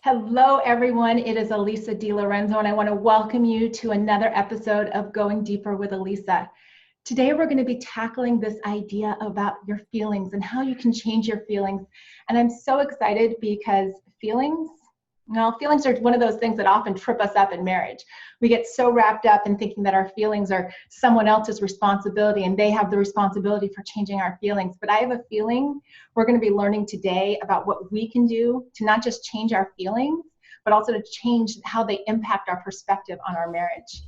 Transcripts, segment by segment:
Hello, everyone. It is Elisa DiLorenzo, and I want to welcome you to another episode of Going Deeper with Elisa. Today, we're going to be tackling this idea about your feelings and how you can change your feelings. And I'm so excited because feelings are one of those things that often trip us up in marriage. We get so wrapped up in thinking that our feelings are someone else's responsibility and they have the responsibility for changing our feelings. But I have a feeling we're going to be learning today about what we can do to not just change our feelings, but also to change how they impact our perspective on our marriage.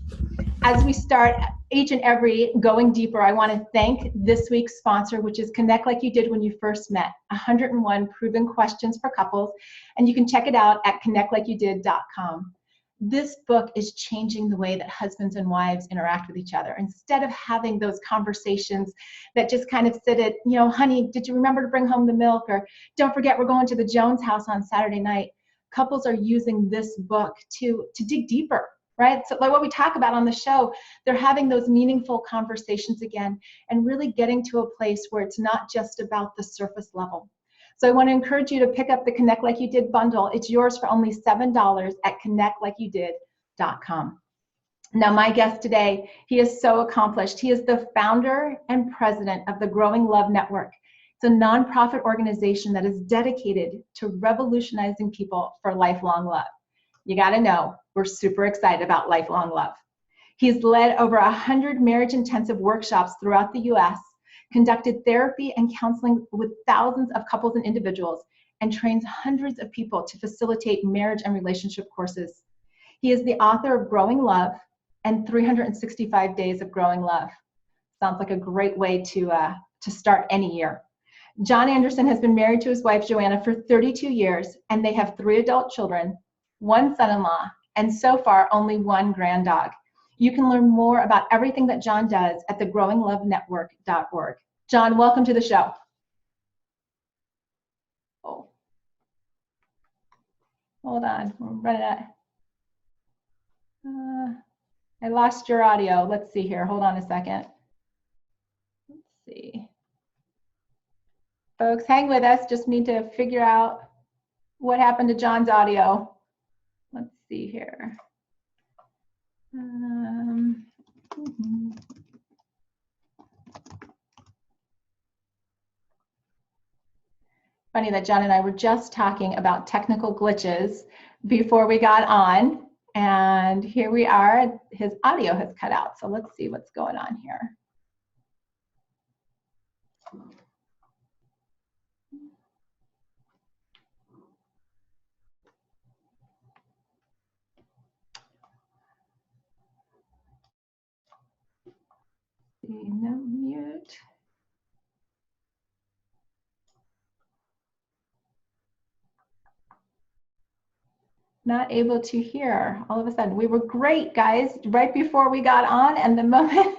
As we start each and every Going Deeper, I want to thank this week's sponsor, which is Connect Like You Did When You First Met, 101 proven questions for couples, and you can check it out at connectlikeyouDid.com. This book is changing the way that husbands and wives interact with each other. Instead of having those conversations that just kind of sit at, honey, did you remember to bring home the milk? Or don't forget, we're going to the Jones house on Saturday night. Couples are using this book to dig deeper. Right? So like what we talk about on the show, they're having those meaningful conversations again and really getting to a place where it's not just about the surface level. So I want to encourage you to pick up the Connect Like You Did bundle. It's yours for only $7 at connectlikeyouDid.com. Now, my guest today, he is so accomplished. He is the founder and president of the Growing Love Network. It's a nonprofit organization that is dedicated to revolutionizing people for lifelong love. You got to know, we're super excited about lifelong love. He's led over 100 marriage-intensive workshops throughout the U.S., conducted therapy and counseling with thousands of couples and individuals, and trains hundreds of people to facilitate marriage and relationship courses. He is the author of Growing Love and 365 Days of Growing Love. Sounds like a great way to start any year. John Anderson has been married to his wife, Joanna, for 32 years, and they have 3 adult children, 1 son-in-law, and so far only 1 grand dog. You can learn more about everything that John does at thegrowinglovenetwork.org. John, welcome to the show. Oh, hold on, we're running out. I lost your audio. Let's see here. Hold on a second. Let's see. Folks, hang with us. Just need to figure out what happened to John's audio. Let's see here. Funny that John and I were just talking about technical glitches before we got on, and here we are. His audio has cut out, so let's see what's going on here. No mute. Not able to hear all of a sudden. We were great, guys, right before we got on, and the moment,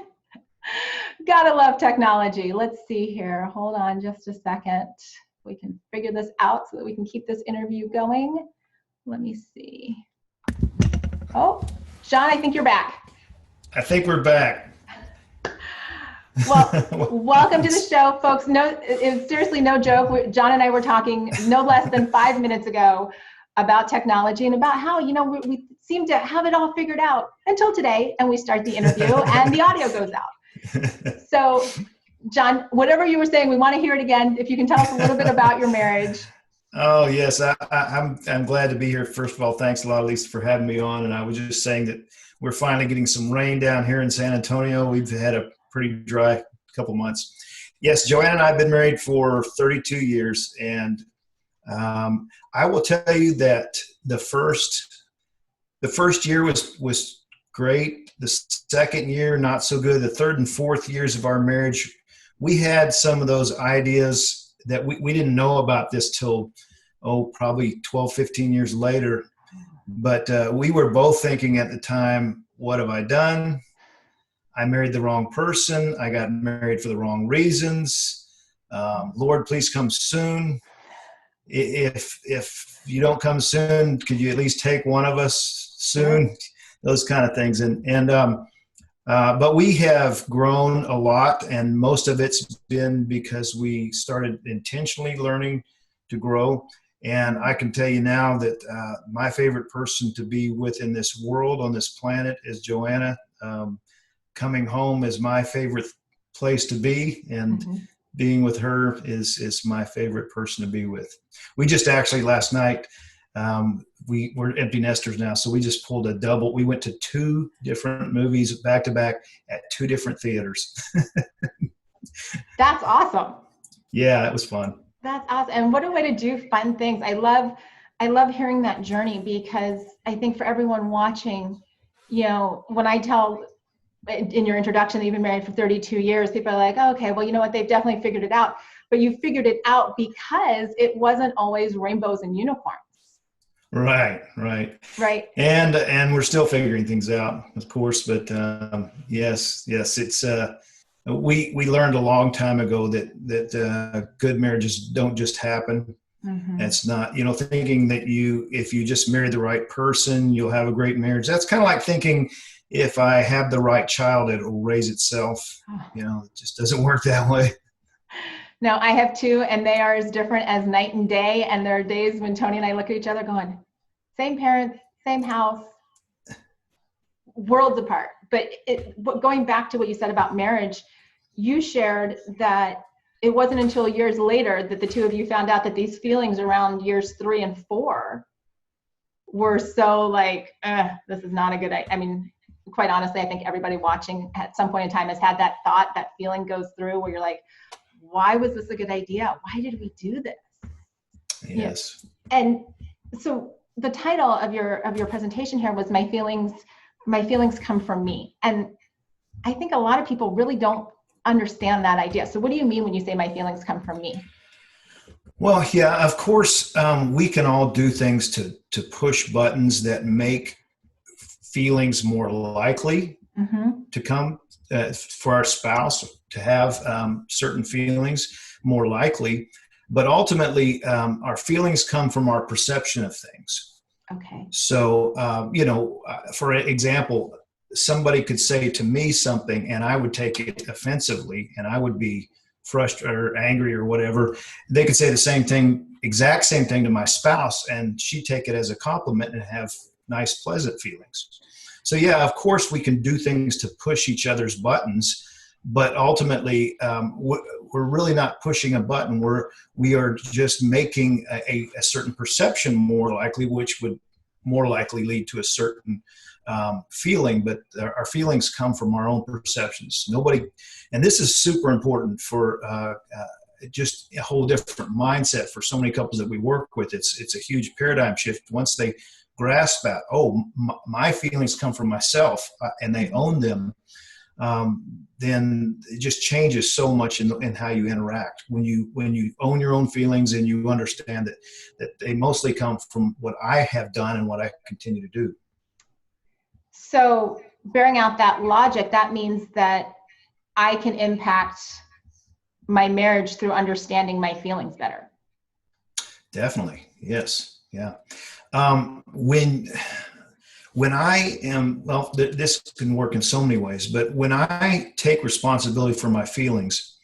gotta love technology. Let's see here. Hold on just a second. We can figure this out so that we can keep this interview going. Let me see. Oh, John, I think you're back. I think we're back. Well, welcome to the show, folks. No, it's seriously no joke. John and I were talking no less than 5 minutes ago about technology and about how, we seem to have it all figured out until today, and we start the interview and the audio goes out. So, John, whatever you were saying, we want to hear it again. If you can tell us a little bit about your marriage. Oh, yes. I'm glad to be here. First of all, thanks a lot, Lisa, for having me on. And I was just saying that we're finally getting some rain down here in San Antonio. We've had a pretty dry couple months. Yes, Joanna and I have been married for 32 years. And I will tell you that the first year was great. The second year, not so good. The third and fourth years of our marriage, we had some of those ideas that we didn't know about this till, probably 12, 15 years later. But we were both thinking at the time, what have I done? I married the wrong person. I got married for the wrong reasons. Lord, please come soon. If you don't come soon, could you at least take one of us soon? Those kind of things. But we have grown a lot, and most of it's been because we started intentionally learning to grow. And I can tell you now that my favorite person to be with in this world, on this planet, is Joanna. Coming home is my favorite place to be, and being with her is my favorite person to be with. We just actually last night, we're empty nesters now, so we just pulled a double. We went to 2 different movies back to back at 2 different theaters. That's awesome. Yeah, it was fun. That's awesome. And what a way to do fun things. I love hearing that journey, because I think for everyone watching, when I tell in your introduction that you've been married for 32 years, people are like, oh, okay, well, you know what? They've definitely figured it out. But you figured it out because it wasn't always rainbows and unicorns. Right. And we're still figuring things out, of course. But yes, it's we learned a long time ago that good marriages don't just happen. It's not, thinking that if you just marry the right person, you'll have a great marriage. That's kind of like thinking if I have the right child, it will raise itself. It just doesn't work that way. No, I have 2, and they are as different as night and day. And there are days when Tony and I look at each other going, same parents, same house, worlds apart. But going back to what you said about marriage, you shared that it wasn't until years later that the 2 of you found out that these feelings around years 3 and 4 were so like, this is not a good idea. I mean, quite honestly, I think everybody watching at some point in time has had that thought, that feeling goes through where you're like, why was this a good idea? Why did we do this? Yes. And so the title of your presentation here was My Feelings Come From Me. And I think a lot of people really don't understand that idea. So what do you mean when you say my feelings come from me? Well, yeah, of course, we can all do things to push buttons that make feelings more likely to come for our spouse, to have certain feelings more likely. But ultimately, our feelings come from our perception of things. Okay. So, for example, somebody could say to me something and I would take it offensively and I would be frustrated or angry or whatever. They could say the exact same thing to my spouse, and she'd take it as a compliment and have nice, pleasant feelings. So yeah, of course we can do things to push each other's buttons, but ultimately we're really not pushing a button. We are just making a certain perception more likely, which would more likely lead to a certain feeling, but our feelings come from our own perceptions. And this is super important for just a whole different mindset for so many couples that we work with. It's a huge paradigm shift once they grasp that, my feelings come from myself, and they own them. Then it just changes so much in how you interact. When you own your own feelings and you understand that they mostly come from what I have done and what I continue to do. So bearing out that logic, that means that I can impact my marriage through understanding my feelings better. Definitely. Yes. Yeah. When I am, this can work in so many ways, but when I take responsibility for my feelings,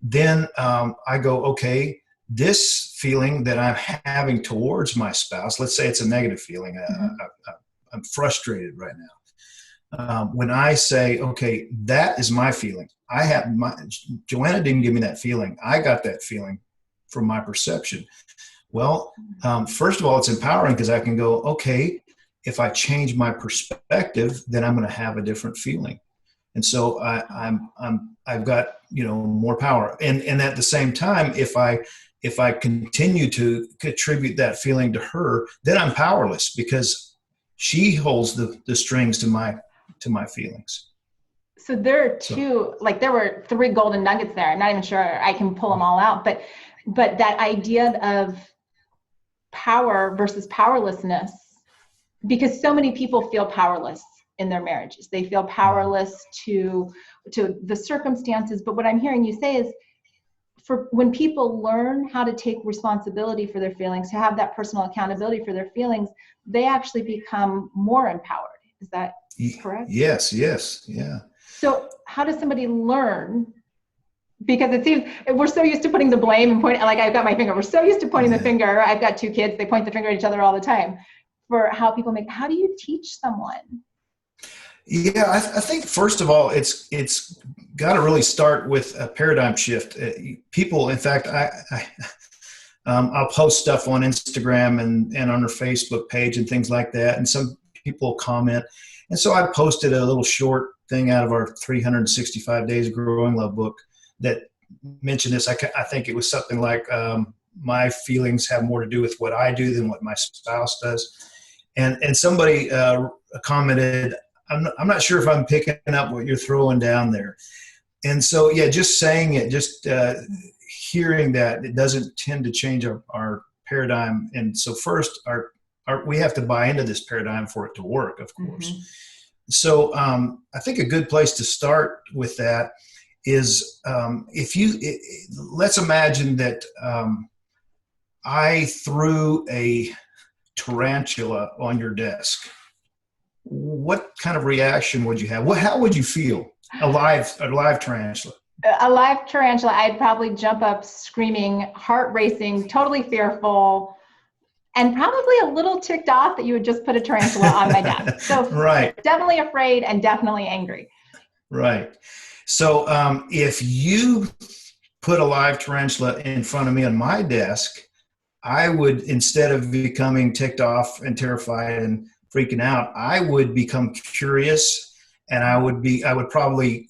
then I go, okay, this feeling that I'm having towards my spouse, let's say it's a negative feeling, I'm frustrated right now. When I say, okay, that is my feeling. Joanna didn't give me that feeling. I got that feeling from my perception. Well, first of all, it's empowering because I can go, okay, if I change my perspective, then I'm going to have a different feeling. And so I've got, more power. And at the same time, if I continue to contribute that feeling to her, then I'm powerless because she holds the strings to my feelings. So there are there were 3 golden nuggets there. I'm not even sure I can pull them all out, but that idea of power versus powerlessness, because so many people feel powerless in their marriages. They feel powerless to the circumstances. But what I'm hearing you say is, for when people learn how to take responsibility for their feelings, to have that personal accountability for their feelings, they actually become more empowered. Is that correct? Yes. Yeah. So how does somebody learn Because it seems we're so used to putting the blame and pointing, like I've got my finger, we're so used to pointing the finger. I've got 2 kids, they point the finger at each other all the time for how people make. How do you teach someone? Yeah, I think first of all, it's got to really start with a paradigm shift. People, in fact, I'll post stuff on Instagram and on our Facebook page and things like that, and some people comment. And so I posted a little short thing out of our 365 Days of Growing Love book that mentioned this. I think it was something like, my feelings have more to do with what I do than what my spouse does. And somebody commented, I'm not sure if I'm picking up what you're throwing down there. And so, yeah, just saying it, just hearing that, it doesn't tend to change our paradigm. And so first, we have to buy into this paradigm for it to work, of course. Mm-hmm. So I think a good place to start with that is let's imagine that I threw a tarantula on your desk. What kind of reaction would you have? How would you feel? A live tarantula. A live tarantula, I'd probably jump up screaming, heart racing, totally fearful, and probably a little ticked off that you would just put a tarantula on my desk. So right. Definitely afraid and definitely angry. Right. So if you put a live tarantula in front of me on my desk, I would, instead of becoming ticked off and terrified and freaking out, I would become curious, and I would probably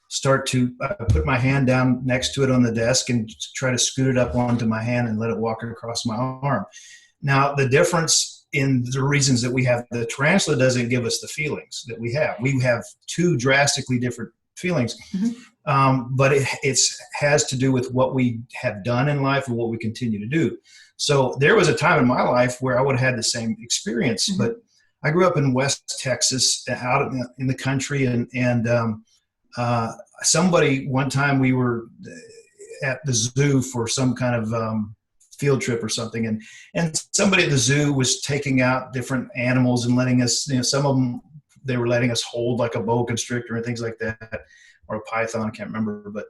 start to put my hand down next to it on the desk and try to scoot it up onto my hand and let it walk across my arm. Now, the difference in the reasons that we have the tarantula doesn't give us the feelings that we have. We have 2 drastically different feelings, but it has to do with what we have done in life and what we continue to do. So there was a time in my life where I would have had the same experience, but I grew up in West Texas, out in the country, and somebody, one time we were at the zoo for some kind of field trip or something, and somebody at the zoo was taking out different animals and letting us, some of them, they were letting us hold like a boa constrictor and things like that, or a python, I can't remember, but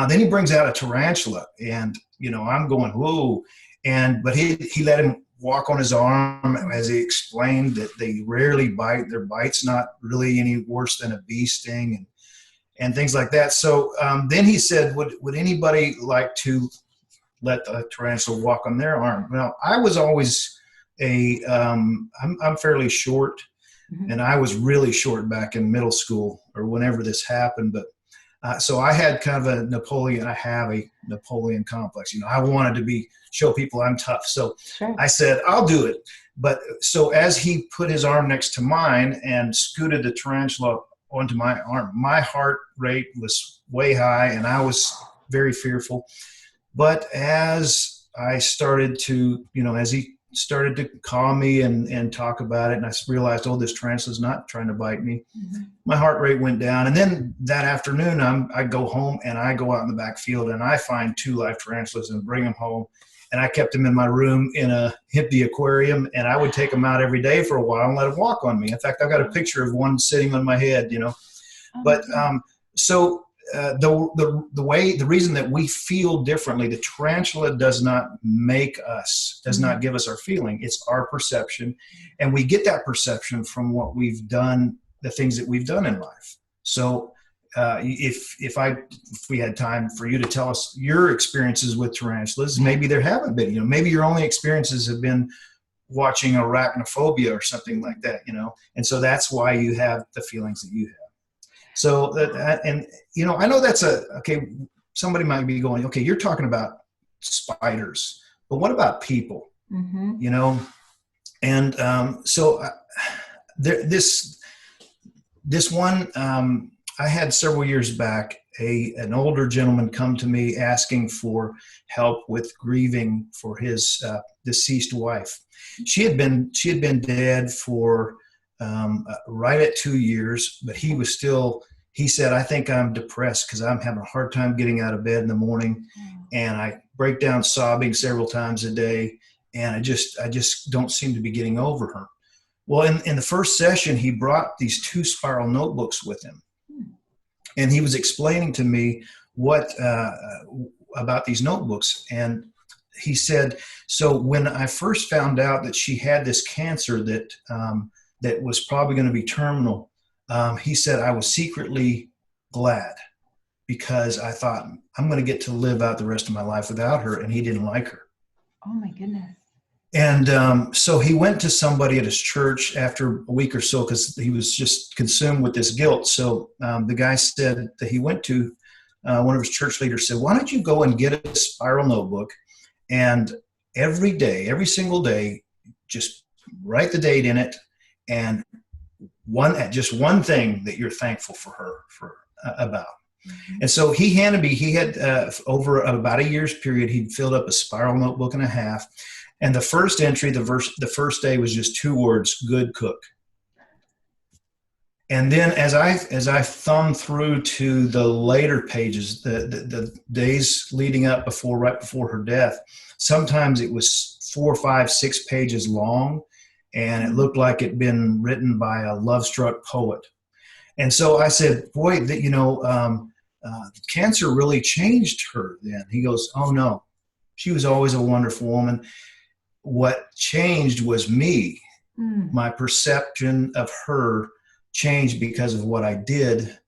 then he brings out a tarantula, and I'm going, whoa. But he let him walk on his arm, as he explained that they rarely bite. Their bite's not really any worse than a bee sting and things like that. So then he said, would anybody like to let the tarantula walk on their arm? Well, I was always I'm fairly short, and I was really short back in middle school or whenever this happened. But so I had kind of I have a Napoleon complex. I wanted to show people I'm tough. So sure. I said, I'll do it. But so as he put his arm next to mine and scooted the tarantula onto my arm, my heart rate was way high and I was very fearful. But as I started to, as he started to call me and talk about it, and I realized, this tarantula's not trying to bite me, my heart rate went down. And then that afternoon, I go home and I go out in the back field and I find 2 live tarantulas and bring them home. And I kept them in my room in a hippie aquarium, and I would take them out every day for a while and let them walk on me. In fact, I've got a picture of one sitting on my head, But so the reason that we feel differently, the tarantula does not make us, does not give us our feeling. It's our perception, and we get that perception from what we've done, the things that we've done in life. So if we had time for you to tell us your experiences with tarantulas, maybe there haven't been, maybe your only experiences have been watching Arachnophobia or something like that, and so that's why you have the feelings that you have. So I know that's okay. Somebody might be going, okay, you're talking about spiders, but what about people? And so this one. I had several years back an older gentleman come to me asking for help with grieving for his deceased wife. She had been dead for right at 2 years, but he said, I think I'm depressed because I'm having a hard time getting out of bed in the morning, and I break down sobbing several times a day, and I just don't seem to be getting over her. Well, in the first session, he brought these 2 spiral notebooks with him. And he was explaining to me what about these notebooks. And he said, so when I first found out that she had this cancer that was probably going to be terminal, he said, I was secretly glad, because I thought, I'm going to get to live out the rest of my life without her. And he didn't like her. Oh my goodness. And so he went to somebody at his church after a week or so, because he was just consumed with this guilt. So the guy said that he went to, one of his church leaders said, why don't you go and get a spiral notebook, and every day, every single day, just write the date in it, and just one thing that you're thankful for her about. Mm-hmm. And so he had over about a year's period, he'd filled up a spiral notebook and a half. And the first entry, the first day was just 2 words: good cook. And then as I thumbed through to the later pages, the days leading up right before her death, sometimes it was 4, 5, 6 pages long, and it looked like it'd been written by a love-struck poet. And so I said, boy, cancer really changed her then. He goes, oh no, she was always a wonderful woman. What changed was me. My perception of her changed because of what I did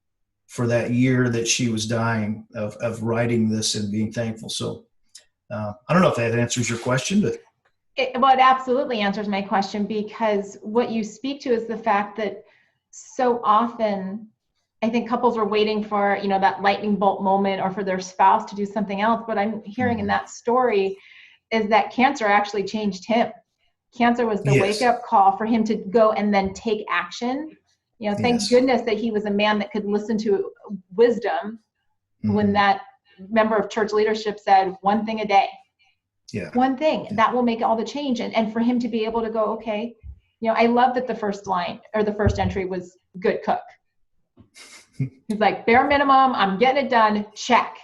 for that year that she was dying, of writing this and being thankful. So I don't know if that answers your question, but it absolutely answers my question, because what you speak to is the fact that so often I think couples are waiting for, that lightning bolt moment, or for their spouse to do something else. But I'm hearing in that story is that cancer actually changed him. Cancer was the wake-up call for him to go and then take action. Thank goodness that he was a man that could listen to wisdom when that member of church leadership said, one thing a day. Yeah. One thing that will make all the change. And for him to be able to go, okay, I love that the first line or the first entry was good cook. He's like, bare minimum, I'm getting it done. Check.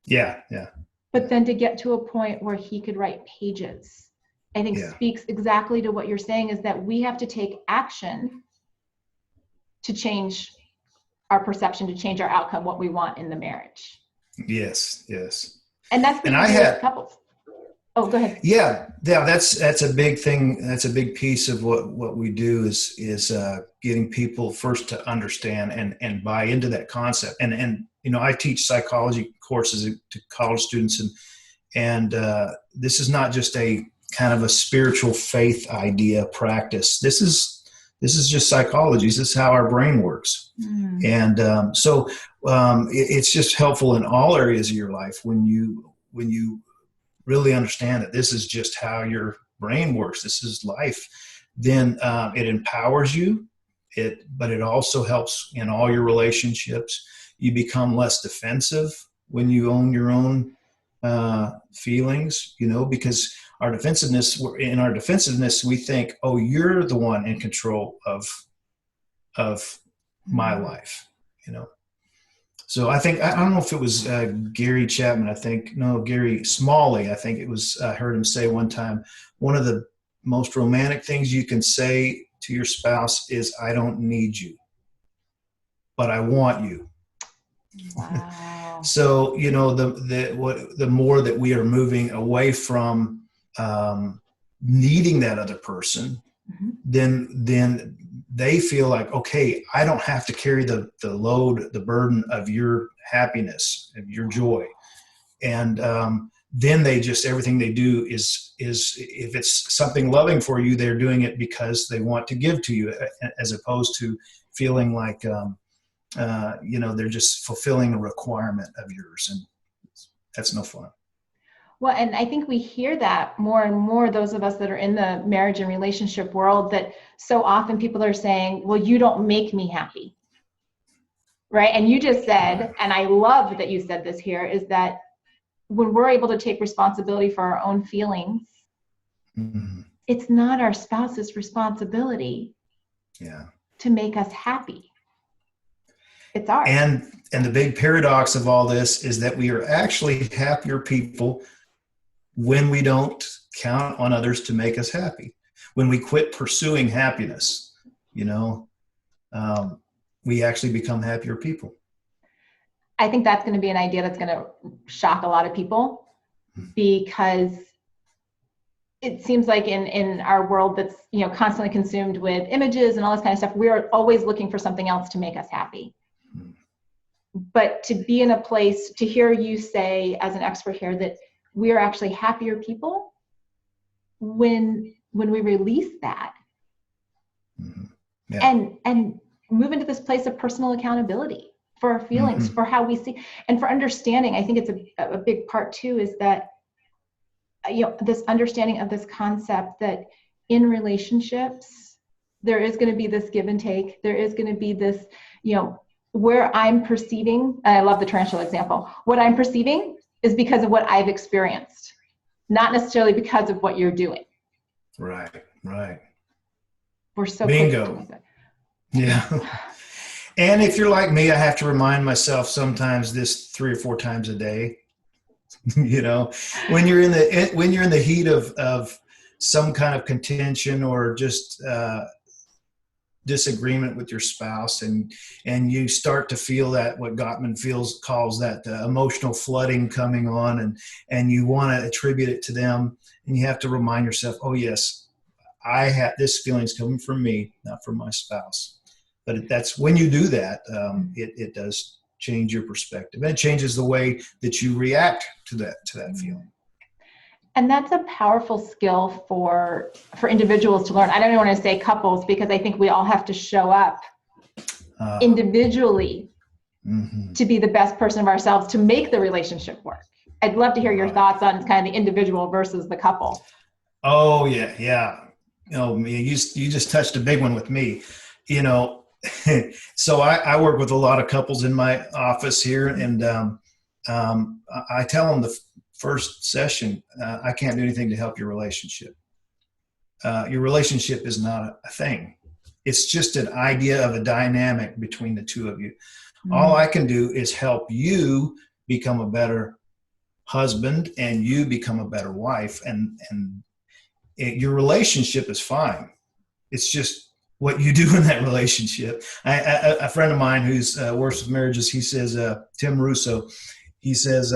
Yeah. Yeah. But then to get to a point where he could write pages, I think speaks exactly to what you're saying, is that we have to take action to change our perception, to change our outcome, what we want in the marriage. Yes. Yes. And that's the with couples. Oh, go ahead. Yeah. That's a big thing. That's a big piece of what we do is getting people first to understand and buy into that concept. And I teach psychology courses to college students, and this is not just a kind of a spiritual faith idea practice. This is just psychology. This is how our brain works. And so it's just helpful in all areas of your life when you really understand that this is just how your brain works. This is life. Then it empowers you. But it also helps in all your relationships. You become less defensive when you own your own feelings, because in our defensiveness, we think, oh, you're the one in control of my life, So I think, I don't know if it was Gary Chapman, Gary Smalley, I think it was, I heard him say one time, one of the most romantic things you can say to your spouse is, I don't need you, but I want you. Wow. So, the more that we are moving away from needing that other person, then they feel like, okay, I don't have to carry the load, the burden of your happiness, of your joy. And then everything they do is if it's something loving for you, they're doing it because they want to give to you, as opposed to feeling like, they're just fulfilling a requirement of yours. And that's no fun. Well, and I think we hear that more and more, those of us that are in the marriage and relationship world, that so often people are saying, well, you don't make me happy. Right. And you just said, and I love that you said this here, is that when we're able to take responsibility for our own feelings, it's not our spouse's responsibility to make us happy. It's ours. And the big paradox of all this is that we are actually happier people when we don't count on others to make us happy. When we quit pursuing happiness, we actually become happier people. I think that's going to be an idea that's going to shock a lot of people, because it seems like in our world that's, constantly consumed with images and all this kind of stuff, we're always looking for something else to make us happy. But to be in a place, to hear you say as an expert here that we are actually happier people when we release that, and move into this place of personal accountability for our feelings, for how we see, and for understanding. I think it's a big part too, is that this understanding of this concept that in relationships there is going to be this give and take. There is going to be this, where I'm perceiving, and I love the tarantula example, what I'm perceiving is because of what I've experienced, not necessarily because of what you're doing. Right. We're so bingo. Yeah. And if you're like me, I have to remind myself sometimes this 3 or 4 times a day. When you're in the heat of some kind of contention or just disagreement with your spouse, and you start to feel that, what Gottman calls that emotional flooding coming on, and you want to attribute it to them, and you have to remind yourself, oh yes, I have this feeling's coming from me, not from my spouse. But that's when you do that, it does change your perspective, and it changes the way that you react to that feeling. And that's a powerful skill for individuals to learn. I don't even want to say couples, because I think we all have to show up individually to be the best person of ourselves to make the relationship work. I'd love to hear your thoughts on kind of the individual versus the couple. Oh yeah. You just touched a big one with me. So I work with a lot of couples in my office here, and I tell them the first session, I can't do anything to help your relationship. Your relationship is not a thing. It's just an idea of a dynamic between the two of you. All I can do is help you become a better husband, and you become a better wife, and your relationship is fine. It's just what you do in that relationship. A friend of mine who's works with marriages, he says, Tim Russo, he says,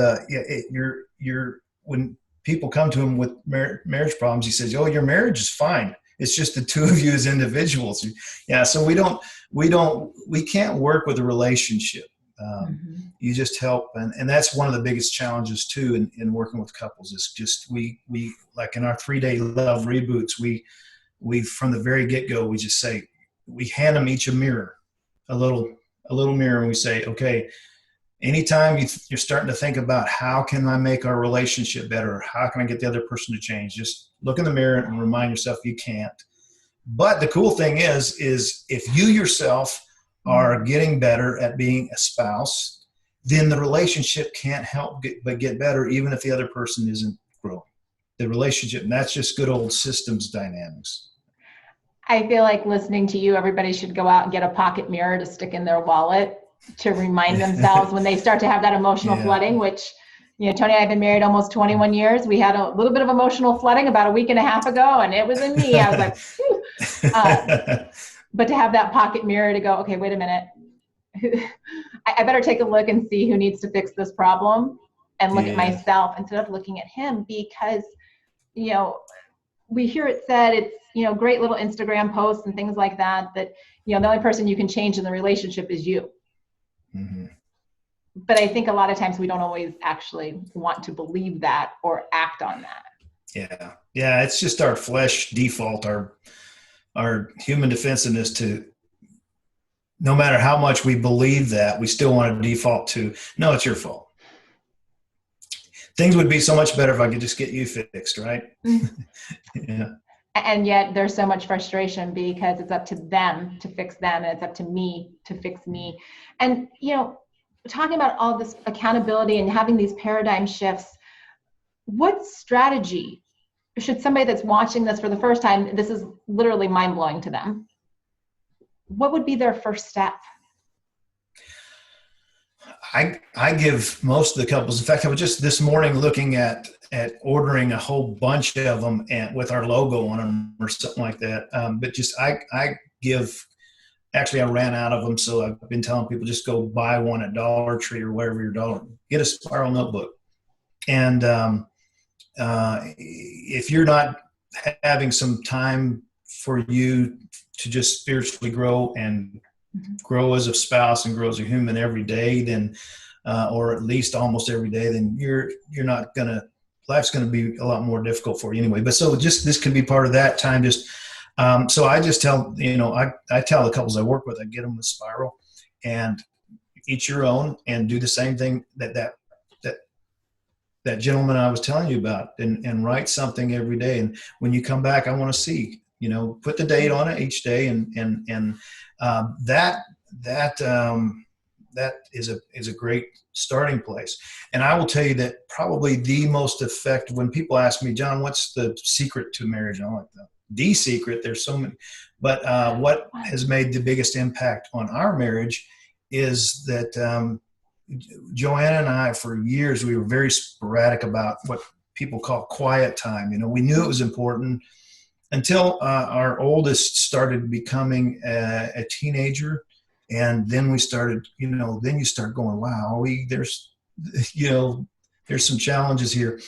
when people come to him with marriage problems, he says, oh, your marriage is fine. It's just the two of you as individuals. Yeah. So we can't work with a relationship. You just help. And that's one of the biggest challenges too, in working with couples, is just, we like in our 3-day love reboots, we from the very get-go, we just say, we hand them each a mirror, a little mirror, and we say, okay, anytime you're starting to think about how can I make our relationship better, or how can I get the other person to change, just look in the mirror and remind yourself you can't. But the cool thing is if you yourself are getting better at being a spouse, then the relationship can't help but get better, even if the other person isn't growing. The relationship, and that's just good old systems dynamics. I feel like listening to you, everybody should go out and get a pocket mirror to stick in their wallet to remind themselves when they start to have that emotional flooding, which, Tony and I have been married almost 21 years. We had a little bit of emotional flooding about a week and a half ago, and it was in me. I was like, phew. But to have that pocket mirror to go, okay, wait a minute. I better take a look and see who needs to fix this problem, and look at myself instead of looking at him, because, we hear it said, it's, great little Instagram posts and things like that, the only person you can change in the relationship is you. But I think a lot of times we don't always actually want to believe that or act on that. Yeah. It's just our flesh default, our human defensiveness to, no matter how much we believe that, we still want to default to, no, it's your fault. Things would be so much better if I could just get you fixed, right? Yeah. And yet there's so much frustration because it's up to them to fix them, and it's up to me to fix me. And, talking about all this accountability and having these paradigm shifts, what strategy should somebody that's watching this for the first time, this is literally mind-blowing to them, what would be their first step? I give most of the couples, in fact, I was just this morning looking at ordering a whole bunch of them, and with our logo on them or something like that. But just, I give actually I ran out of them. So I've been telling people just go buy one at Dollar Tree or wherever your dollar, get a spiral notebook. And if you're not having some time for you to just spiritually grow and grow as a spouse and grow as a human every day, then, or at least almost every day, then you're not gonna, life's gonna be a lot more difficult for you anyway. But so just this could be part of that time. Just so I just tell, I tell the couples I work with, I get them a spiral and each your own, and do the same thing that gentleman I was telling you about, and write something every day. And when you come back, I want to see, put the date on it each day. And that is a great starting place. And I will tell you that probably the most effective, when people ask me, John, what's the secret to marriage? And I'm like, the secret, there's so many, but what has made the biggest impact on our marriage is that Joanna and I, for years, we were very sporadic about what people call quiet time. We knew it was important until our oldest started becoming a teenager. And then we started, then you start going, wow, there's some challenges here.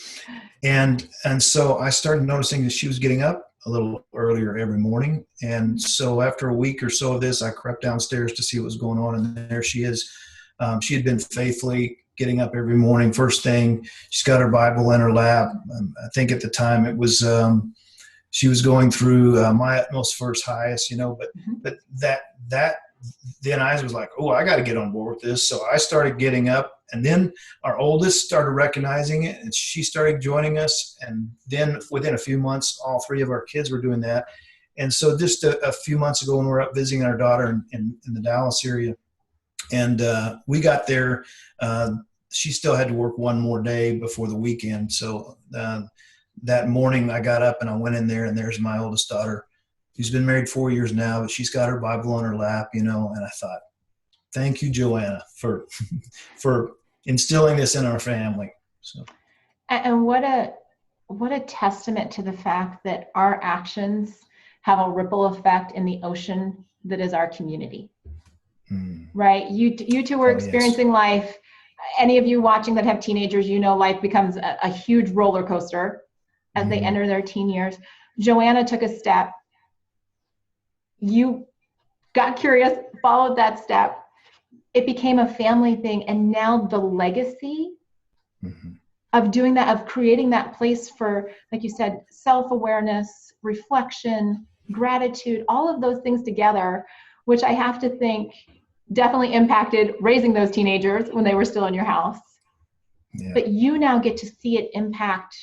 And so I started noticing that she was getting up a little earlier every morning. And so after a week or so of this, I crept downstairs to see what was going on. And there she is. She had been faithfully getting up every morning. First thing, she's got her Bible in her lap. I think at the time it was, she was going through My Utmost First Highest, but that then I was like, oh, I got to get on board with this. So I started getting up, and then our oldest started recognizing it, and she started joining us. And then within a few months, all three of our kids were doing that. And so just a few months ago, when we were up visiting our daughter in the Dallas area, and we got there, she still had to work one more day before the weekend. So that morning I got up and I went in there, and there's my oldest daughter, who's been married 4 years now, but she's got her Bible on her lap, and I thought, thank you, Joanna, for instilling this in our family. So, and what a testament to the fact that our actions have a ripple effect in the ocean that is our community. Right? You two were experiencing life. Any of you watching that have teenagers, life becomes a huge roller coaster as they enter their teen years. Joanna took a step. You got curious, followed that step. It became a family thing. And now the legacy of doing that, of creating that place for, like you said, self-awareness, reflection, gratitude, all of those things together, which I have to think definitely impacted raising those teenagers when they were still in your house. Yeah. But you now get to see it impact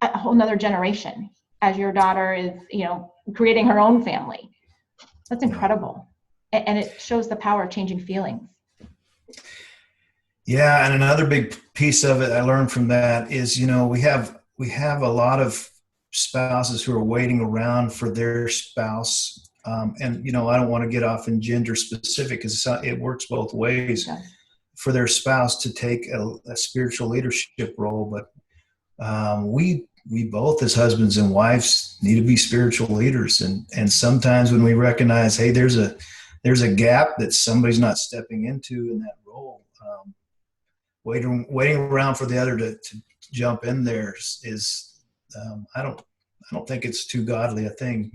a whole nother generation as your daughter is, creating her own family. That's incredible. Yeah. And it shows the power of changing feelings. Yeah. And another big piece of it I learned from that is, we have a lot of spouses who are waiting around for their spouse. And I don't want to get off in gender specific, because it works both ways, for their spouse to take a spiritual leadership role. But we both, as husbands and wives, need to be spiritual leaders. And sometimes when we recognize, hey, there's a gap that somebody's not stepping into in that role, waiting around for the other to jump in there is I don't think it's too godly a thing.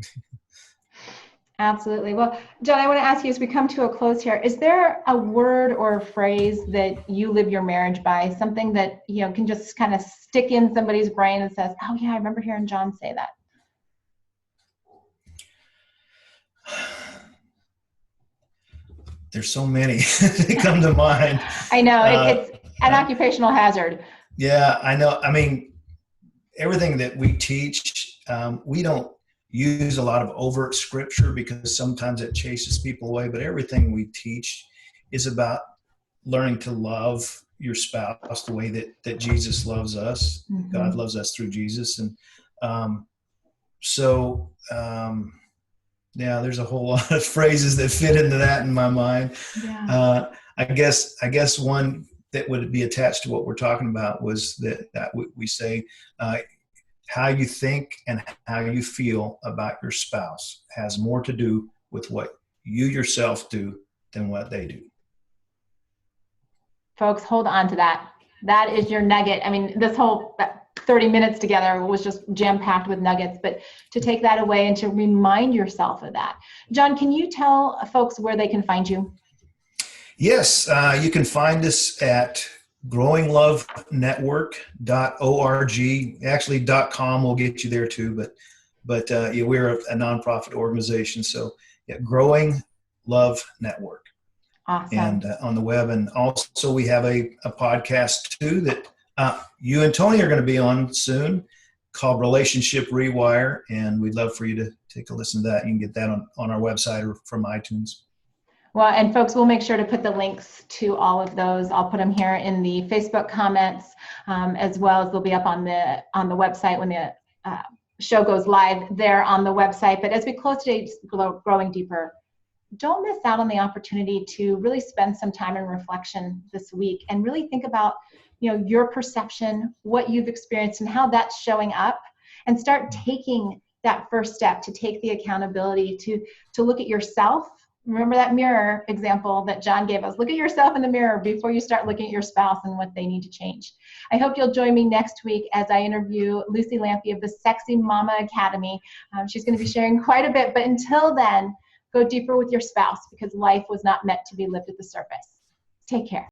Absolutely. Well, John, I want to ask you, as we come to a close here, is there a word or a phrase that you live your marriage by, something that, can just kind of stick in somebody's brain and says, oh yeah, I remember hearing John say that? There's so many that come to mind. I know, it's an occupational hazard. Yeah, I know. I mean, everything that we teach, we don't use a lot of overt scripture because sometimes it chases people away, but everything we teach is about learning to love your spouse the way that Jesus loves us. God loves us through Jesus. And there's a whole lot of phrases that fit into that in my mind. Yeah. I guess one that would be attached to what we're talking about was that we say, how you think and how you feel about your spouse has more to do with what you yourself do than what they do. Folks, hold on to that. That is your nugget. I mean, this whole 30 minutes together was just jam-packed with nuggets, but to take that away and to remind yourself of that. John, can you tell folks where they can find you? Yes, you can find us at growinglovenetwork.org. Actually, .com will get you there too, but yeah, we're a nonprofit organization. So yeah, Growing Love Network. Awesome. And on the web. And also we have a podcast too that you and Tony are going to be on soon, called Relationship Rewire. And we'd love for you to take a listen to that. You can get that on our website or from iTunes. Well, and folks, we'll make sure to put the links to all of those. I'll put them here in the Facebook comments, as well as they'll be up on the website when the show goes live there on the website. But as we close today's Growing Deeper, don't miss out on the opportunity to really spend some time in reflection this week and really think about, your perception, what you've experienced, and how that's showing up, and start taking that first step to take the accountability to look at yourself. Remember that mirror example that John gave us. Look at yourself in the mirror before you start looking at your spouse and what they need to change. I hope you'll join me next week as I interview Lucy Lampy of the Sexy Mama Academy. She's going to be sharing quite a bit, but until then, go deeper with your spouse, because life was not meant to be lived at the surface. Take care.